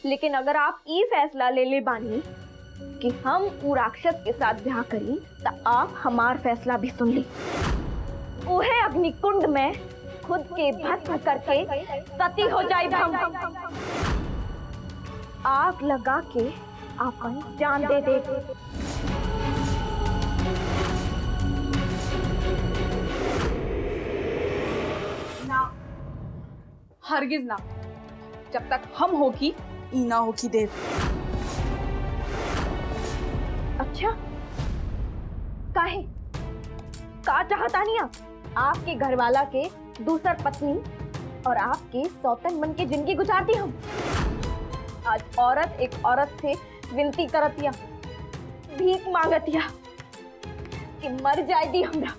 लेकिन अगर आप ई फैसला ले ले बानी कि हम उ राक्षस के साथ ब्याह करी, तो आप हमार फैसला भी सुन ली। उहे अग्निकुंड में खुद के भस्म करके सती हो जाए हम। आग लगा के आपन जान दे दे। ना, हरगिज ना। जब तक हम होगी ई ना होगी देव। अच्छा, काहे? का चाहता नहीं आप? आपके घर वाला के दूसर पत्नी और आपके सौतन बन के जिंदगी गुजारती हम। आज औरत एक औरत से विनती करतिया, भीख मांगतिया कि मर जाए दी हमरा,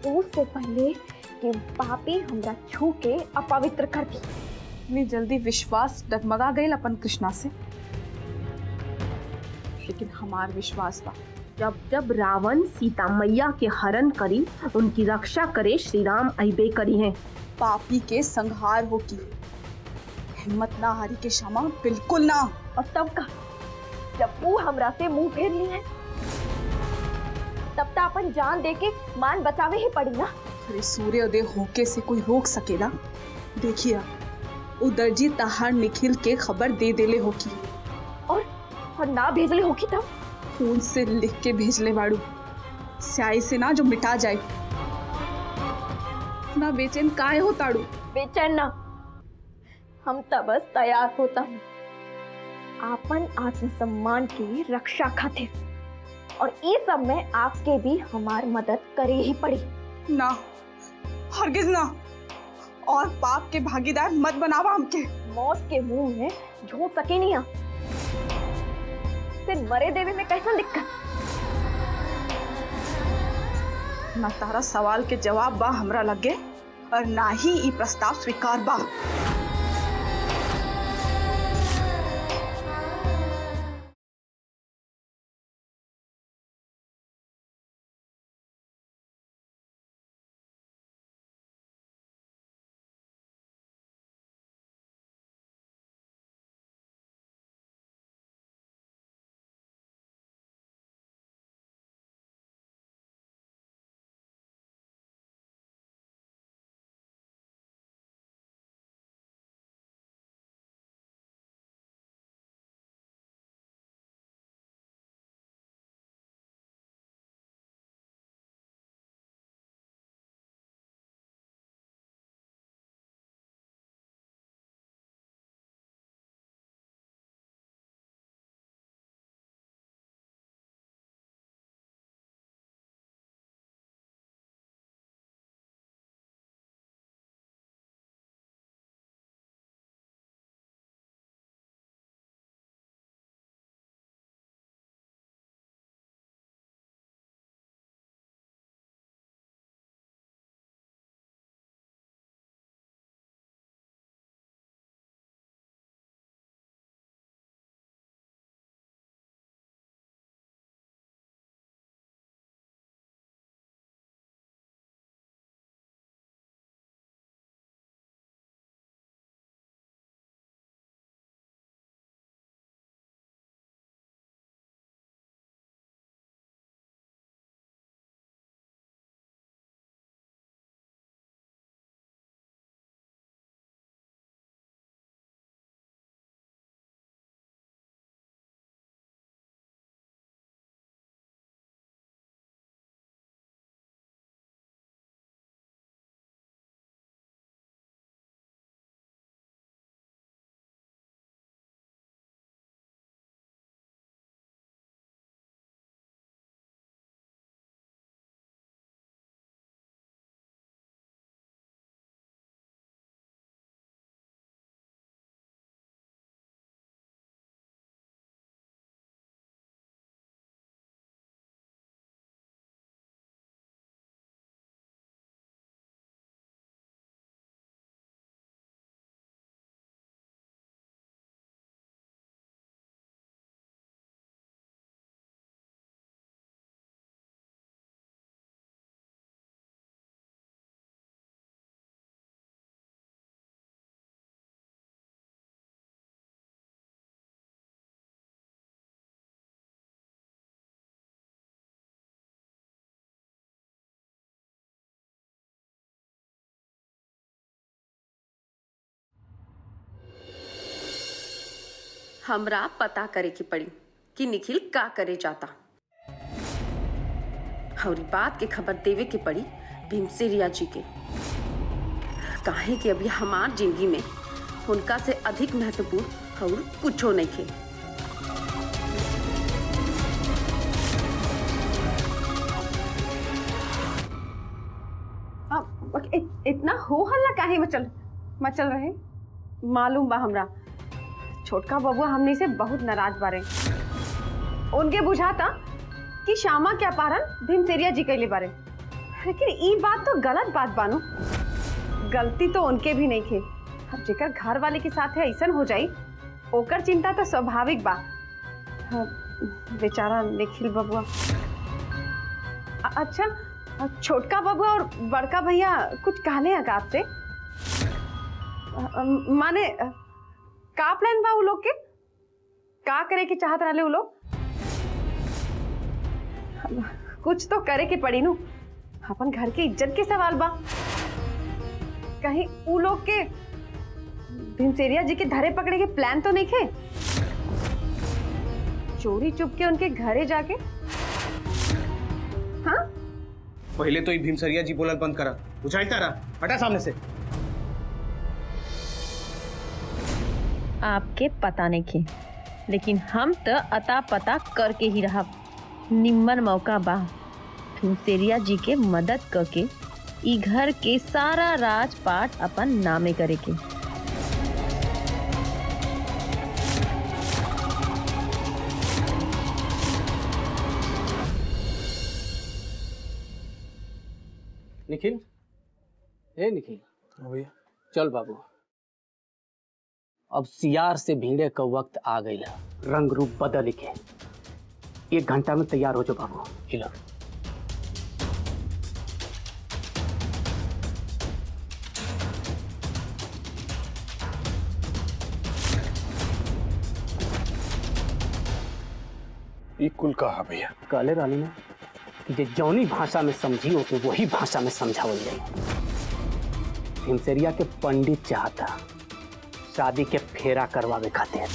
उससे पहले कि पापी हमरा छू के अपवित्र कर दी। इतनी जल्दी विश्वास डगमगा गई अपन कृष्णा से, लेकिन हमार विश्वास बा। जब जब रावण सीता मैया के हरण करी, उनकी रक्षा करे श्री राम अइबे करी हैं। पापी के संहार होगी, हिम्मत ना हारी के क्षमा बिल्कुल ना। और तब का जब वो हमरा से मुंह फेर ली है, तब तो अपन जान दे के मान बचावे ही पड़ी ना। अरे सूर्योदय होके से कोई रोक सकेला? देखिए उदरजी तहार निखिल के खबर दे देले होगी, और ना भेजले होगी तब खून से लिख के भेजले बाड़ू, स्याही से ना जो मिटा जाए। ना बेचैन काहे हो ताड़ू? बेचैन ना, हम तब बस तैयार होता हूँ आपन आत्मसम्मान की रक्षा खातिर, और इस सब में आपके भी हमार मदद करे ही पड़ी। ना, हरगिज ना, और पाप के भागीदार मत बनावा हमके। मौत के मुंह में झोंक सके नहीं आप, फिर मरे देवे में कैसा दिक्कत? ना तारा सवाल के जवाब बा हमरा लगे, और ना ही ई प्रस्ताव स्वीकार बा। हमरा पता करे की पड़ी कि निखिल का करे जाता और ई बात के खबर देवे के पड़ी भीमसेरिया जी के। काहे कि अभी हमार जिंदगी में उनका से अधिक महत्वपूर्ण और कुछो नहीं थे। इतना हो हल्ला काहे मचल रहे? मालूम बा हमरा छोटका बबुआ हमने से बहुत नाराज बारे। उनके बुझाता कि श्यामा के अपहरण भीमसेरिया जी कैले बारे, लेकिन ई बात तो गलत बात बानू। गलती तो उनके भी नहीं थे। अब जेकर घर वाले के साथ है ऐसा हो जाई ओकर चिंता तो स्वाभाविक बा। हाँ, बेचारा निखिल बबुआ। अच्छा, छोटका बबुआ और बड़का भैया कुछ कहले हैं का आपसे? माने का प्लान बा उ लोग के? का करे के चाहत रहले उ लोग? कुछ तो करे के पड़ी नु। अपन घर के इज्जत के सवाल बा। कहीं उ लोग के भीमसेरिया जी के धरे पकड़े के प्लान तो नहीं थे? चोरी चुप के उनके घरे जाके? हाँ, पहले तो ये भीमसेरिया जी बोलल बंद करा। बुझाई तारा, हटा सामने से। आपके पता नहीं खे, लेकिन हम तो अता पता करके ही रहा। निम्मन मौका बा भीमसेरिया जी के मदद करके ई घर के सारा राजपाट अपन नामे करे के। निखिल, ए निखिल, भैया चल बाबू। अब सियार से भिड़े का वक्त आ गई। रंग रूप बदल के 1 घंटा में तैयार हो जाओ बाबू। हिलो। ये कुल कहा भैया? कहले रहली ना कि जे जौनी भाषा में समझी हो तो वही भाषा में समझावल जाए। भीमसेरिया के पंडित चाहता शादी के फेरा करवावे खातिर।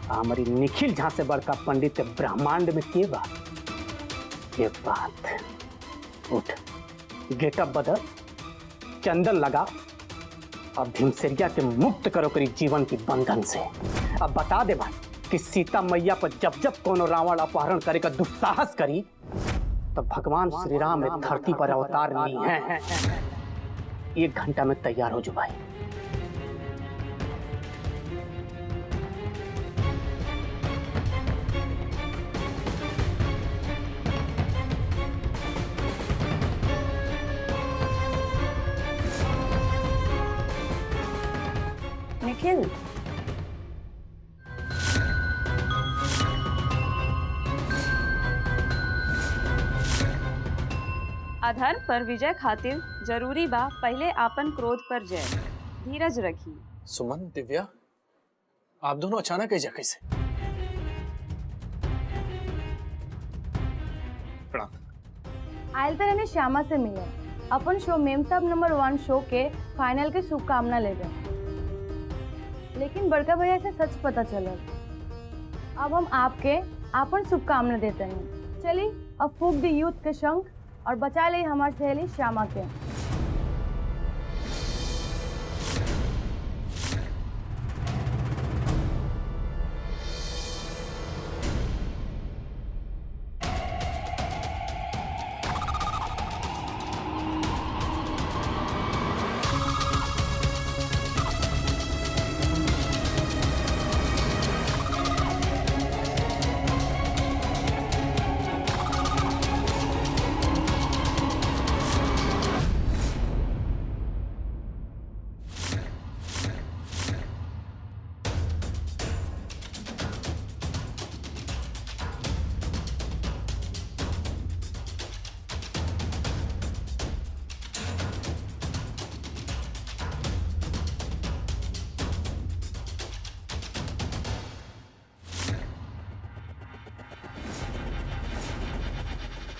हमारी निखिल झा से बड़का पंडित ब्रह्मांड में के बा? ये बात। उठ, गेटअप बदल, चंदन लगा, अब भीमसेरिया के मुक्त करो करी जीवन के बंधन से। अब बता दे भाई कि सीता मैया पर जब जब कोनो रावण अपहरण करे का दुस्साहस करी तब भगवान श्री राम ने धरती पर अवतार ली है। 1 घंटा में तैयार हो जो भाई। निखिल, अधर्म पर विजय खातिर जरूरी बा पहले आपन क्रोध पर जय। धीरज रखी। सुमन, दिव्या, आप दोनों अचानक ऐजा कैसे? प्रणाम। आयल तरह ने श्यामा से मिले। अपन शो मेमसाब नंबर 1 शो के फाइनल के शुभकामना ले गए, लेकिन बड़का भैया से सच पता चला। अब हम आपके अपन शुभकामना देते हैं। चलिए अब फूक दी यूथ के शंख और बचा ले हमारी सहेली श्यामा के।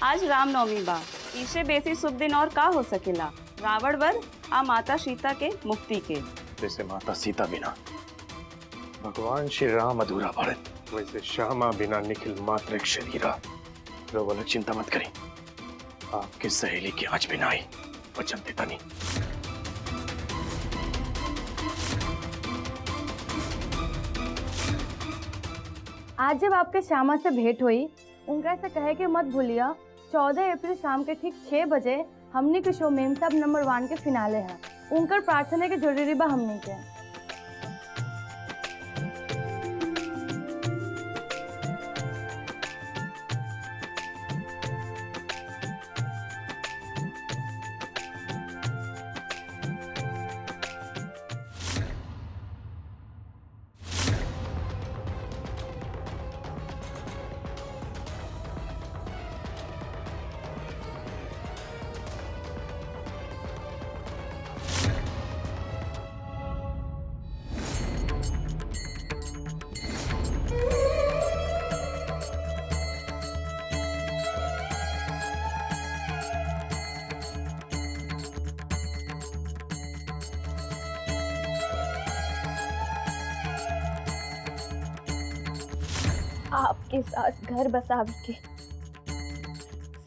आज रामनवमी बा, इसे बेसी शुभ दिन और का हो सकेला। रावण वध आ माता सीता के मुक्ति के। जैसे माता सीता बिना भगवान श्री राम अधूरा भारत वैसे श्यामा बिना निखिल मात्र एक शरीरा। रोवल चिंता मत करी, आपकी सहेली की आज भी ना आई, वचन देता नहीं। आज जब आपके श्यामा से भेंट हुई, उनका से कहे कि मत भूलिया 14 अप्रैल शाम के ठीक 6 बजे हमने के शो मेम साहब नंबर 1 के फिनाले है। उनकर प्रार्थना के जरूरी बा हमने के। आपके साथ घर बसावे के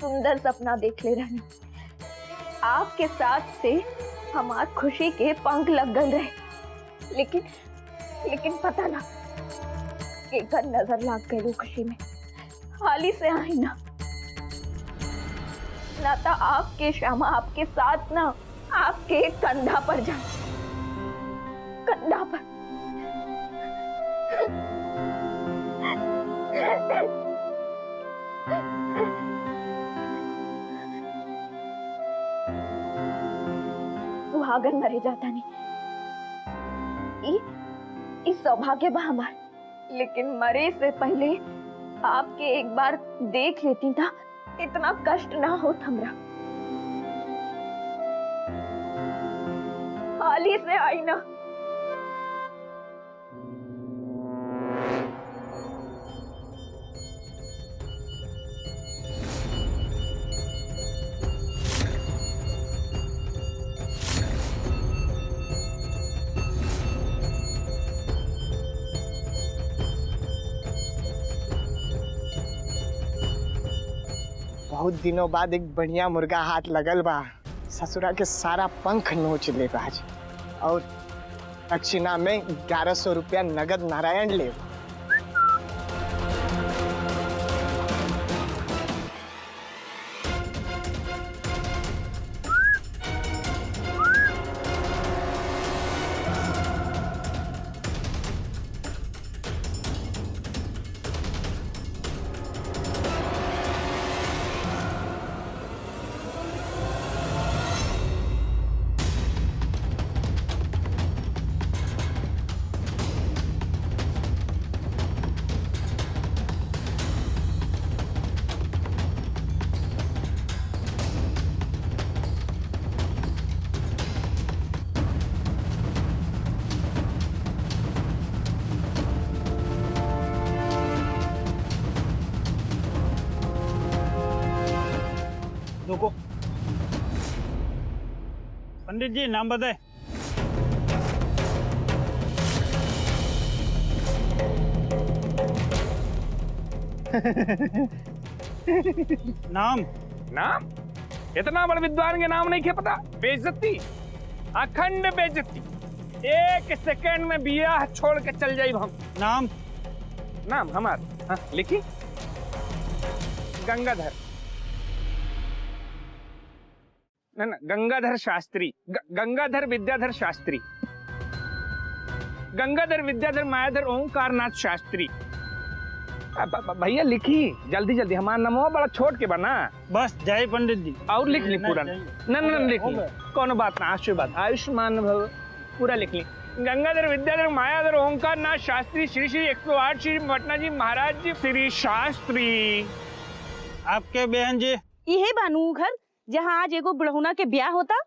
सुंदर सपना देख ले रहनी। आपके साथ से हमार खुशी के पंख लग गए रहे, लेकिन पता ना केकर नजर लग गई खुशी में। हाली से आई ना तो आपके श्यामा आपके साथ ना आपके कंधा पर जा, कंधा पर। सुहागन मरे जाता नहीं, इस सौभाग्य बा हमार, लेकिन मरे से पहले आपके एक बार देख लेती था, इतना कष्ट ना होता हमरा। हाली से आई ना। बहुत दिनों बाद एक बढ़िया मुर्गा हाथ लगल बा। ससुरा के सारा पंख नोच ले आज, और दक्षिणा में 1100 रुपया नगद नारायण ले। रुको, पंडित जी नाम बताए। नाम नाम इतना बड़ा विद्वान के नाम नहीं क्या पता? बेइज्जती, अखंड बेइज्जती। एक सेकंड में बियाह छोड़ के चल जाई हम। नाम नाम हमार, हाँ लिखी, गंगाधर। ना ना, गंगाधर शास्त्री, गंगाधर विद्याधर शास्त्री, गंगाधर विद्याधर मायाधर ओंकार नाथ शास्त्री। भैया लिखी जल्दी जल्दी, हमारा नमो बड़ा छोट के बना। बस जय पंडित जी। और लिख ली पूरा। न लिख ली, कौन बात ना, आशीर्वाद आयुष्मान भव, पूरा लिख ली। गंगाधर विद्याधर मायाधर ओंकार नाथ शास्त्री, श्री श्री 108 श्री पटना जी महाराज जी श्री शास्त्री। आपके बहन जी यही बानू घर जहाँ आज एगो बुढ़हुना के ब्याह होता।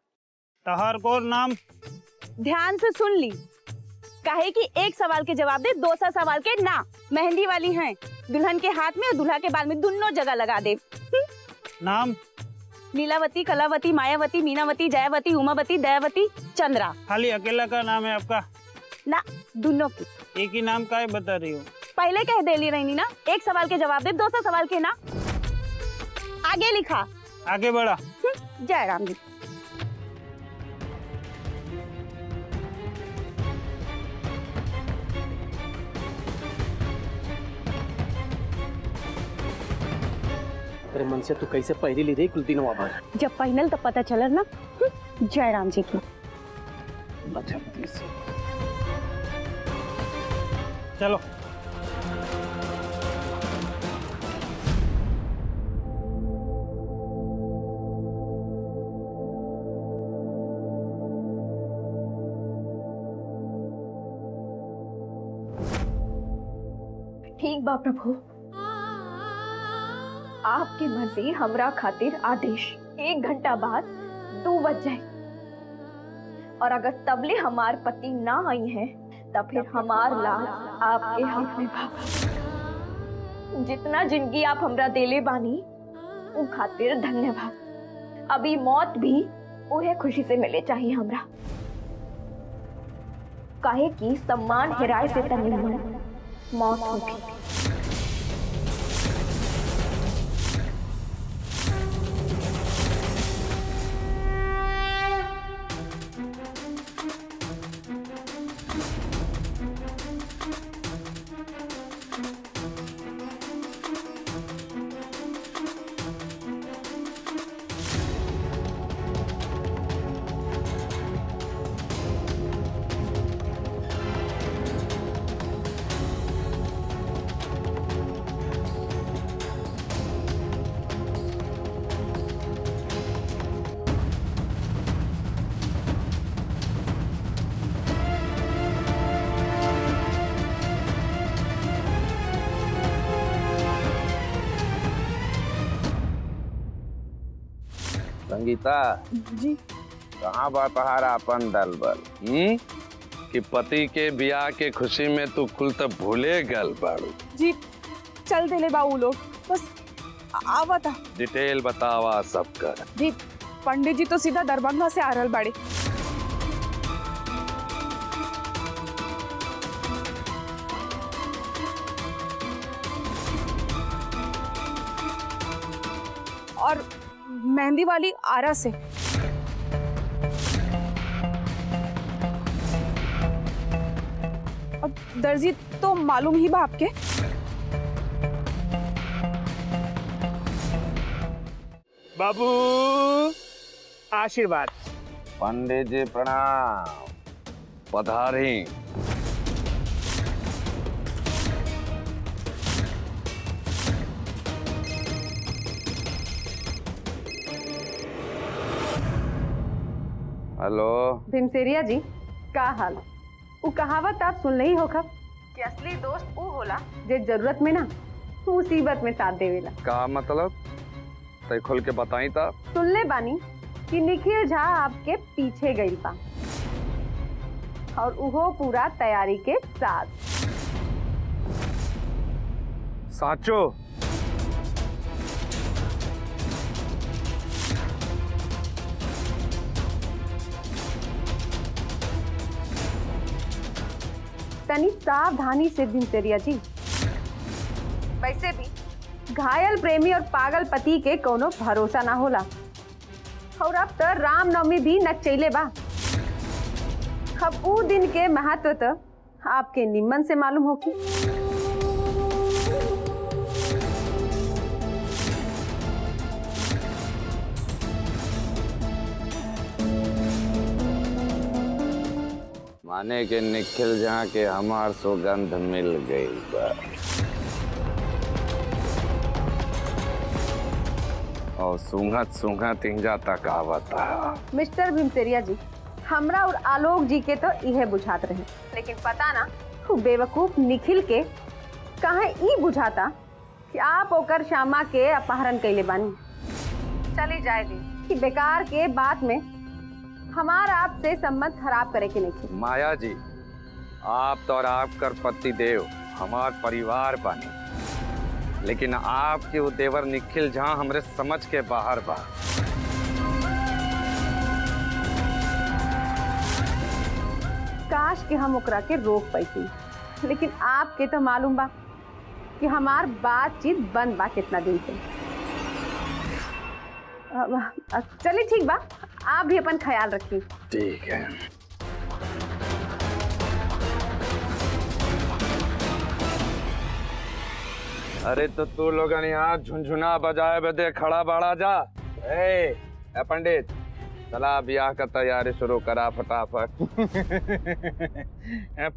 तहार को नाम ध्यान से सुन ली, काहे कि एक सवाल के जवाब दे, दूसरा सवाल के ना। मेहंदी वाली हैं, दुल्हन के हाथ में और दूल्हा के बाल में दोनों जगह लगा दे। नाम लीलावती, कलावती, मायावती, मीनावती, जयावती, उमावती, दयावती, चंद्रा। खाली अकेला का नाम है आपका? ना दोनों की। एक ही नाम का है बता रही हो। पहले कह देली रहनी ना, एक सवाल के जवाब दे, दूसरा सवाल के ना। आगे लिखा। आगे बढ़ा। जयराम जी। तेरे मन से तू कैसे पहली ली रही कुल दिन वाबर? जब पहनल तो पता चलल ना। जयराम जी की। चलो। ठीक बा प्रभु, आपकी मर्जी हमरा खातिर आदेश। 1 घंटा बाद 2 बज जाए और अगर तबले हमार पति ना आई हैं तब फिर हमार लाल आपके हाथ में बाबा। जितना जिंदगी आप हमरा देले बानी उ खातिर धन्यवाद। अभी मौत भी उहे खुशी से मिले चाहिए हमरा, काहे कि सम्मान हिराए से तनी मौत होगी। संगीता जी कहाँ बा तहारा अपन दल बल? कि पति के ब्याह के खुशी में तू कुल तब भूले गल बाड़ू। जी चल देले बाबू लोग, बस आवा था। डिटेल बतावा सब कर। जी पंडित जी तो सीधा दरभंगा से आ रहल बाड़े। और मेहंदी वाली आरा से। अब दर्जी तो मालूम ही बा आपके। बाबू आशीर्वाद। पंडित जी प्रणाम। पधारी। हेलो भीमसेरिया जी, का हाल? वो कहावत आप सुन ही होखब कि असली दोस्त वो होला जे जरूरत में ना मुसीबत में साथ देवेला। का मतलब? तय खोल के बताई ता। सुनले बानी कि निखिल झा आपके पीछे गई बा और उहो पूरा तैयारी के साथ। साचो? तनी सावधानी से भीमसेरिया जी। वैसे भी घायल प्रेमी और पागल पति के कोनो भरोसा ना होला। और अब तो रामनवमी भी नचैले बा। अब ऊ दिन के महत्व तो आपके निम्मन से मालूम होगी। माने के निखिल जहाँ के हमार सुगंध मिल गई बा। और सूंघत सूंघत इंजा तक आवता। मिस्टर भीमसेरिया जी, हमरा और आलोक जी के तो इहे बुझात रहे, लेकिन पता ना वो बेवकूफ निखिल के कहाँ ई बुझाता कि आप ओकर श्यामा के अपहरण कैले बानी। चली जाए दी कि बेकार के बात में हमारा आपसे संबंध खराब करे के नहीं। माया जी, आप तो और आपकर पति देव हमार परिवार बानी, लेकिन आपके वो देवर निखिल झा हमरे समझ के बाहर बा। काश काश कि हम ओकरा के रोक पाती, लेकिन आपके तो मालूम बा कि हमार बातचीत बंद बा कितना दिन से। चलिए ठीक बा, आप भी अपन ख्याल रखिए। ठीक है। अरे तो तू लोग यहाँ झुनझुना बजाए बदे खड़ा बाड़ा जा। ए पंडित, चला ब्याह का तैयारी शुरू करा फटाफट।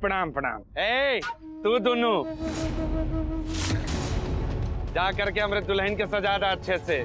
प्रणाम प्रणाम। ए तू दोनों जा करके हमरे दुल्हन के सजा दा अच्छे से।